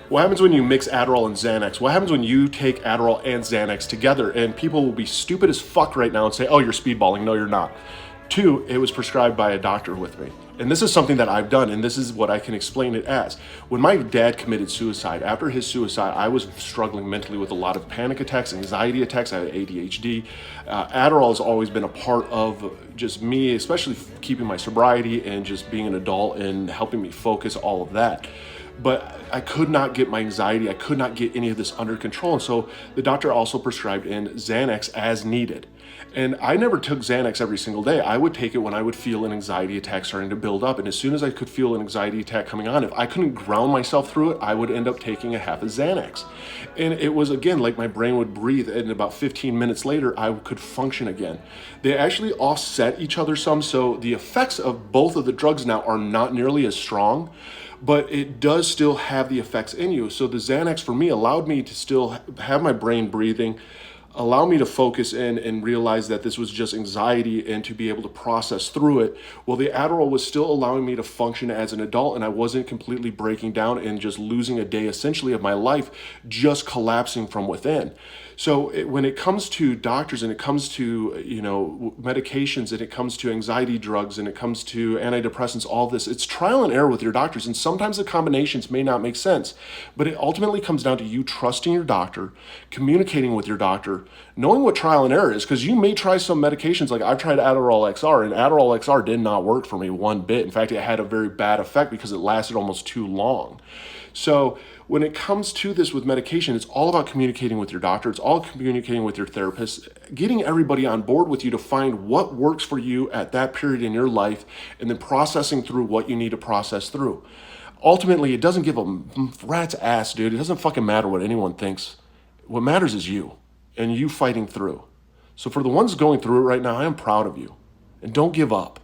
What happens when you mix Adderall and Xanax? What happens when you take Adderall and Xanax together? And people will be stupid as fuck right now and say, oh, you're speedballing. No, you're not. Two, it was prescribed by a doctor with me. And this is something that I've done, and this is what I can explain it as. When my dad committed suicide, after his suicide, I was struggling mentally with a lot of panic attacks, anxiety attacks. I had ADHD. Adderall has always been a part of just me, especially keeping my sobriety and just being an adult and helping me focus, all of that. But I could not get my anxiety. I could not get any of this under control. And so the doctor also prescribed in Xanax as needed. And I never took Xanax every single day. I would take it when I would feel an anxiety attack starting to build up. And as soon as I could feel an anxiety attack coming on, if I couldn't ground myself through it, I would end up taking a half of Xanax. And it was, again, like my brain would breathe. And about 15 minutes later, I could function again. They actually offset each other some. So the effects of both of the drugs now are not nearly as strong, but it does still have the effects in you. So the Xanax for me allowed me to still have my brain breathing, allow me to focus in and realize that this was just anxiety and to be able to process through it. Well, the Adderall was still allowing me to function as an adult, and I wasn't completely breaking down and just losing a day essentially of my life, just collapsing from within. So when it comes to doctors and it comes to, medications and it comes to anxiety drugs and it comes to antidepressants, all this, it's trial and error with your doctors. And sometimes the combinations may not make sense, but it ultimately comes down to you trusting your doctor, communicating with your doctor, knowing what trial and error is, because you may try some medications. Like I've tried Adderall XR, and Adderall XR did not work for me one bit. In fact, it had a very bad effect because it lasted almost too long. So when it comes to this with medication, it's all about communicating with your doctor. It's all communicating with your therapist, getting everybody on board with you to find what works for you at that period in your life, and then processing through what you need to process through. Ultimately, it doesn't give a rat's ass, dude. It doesn't fucking matter what anyone thinks. What matters is you and you fighting through. So for the ones going through it right now, I am proud of you. And don't give up.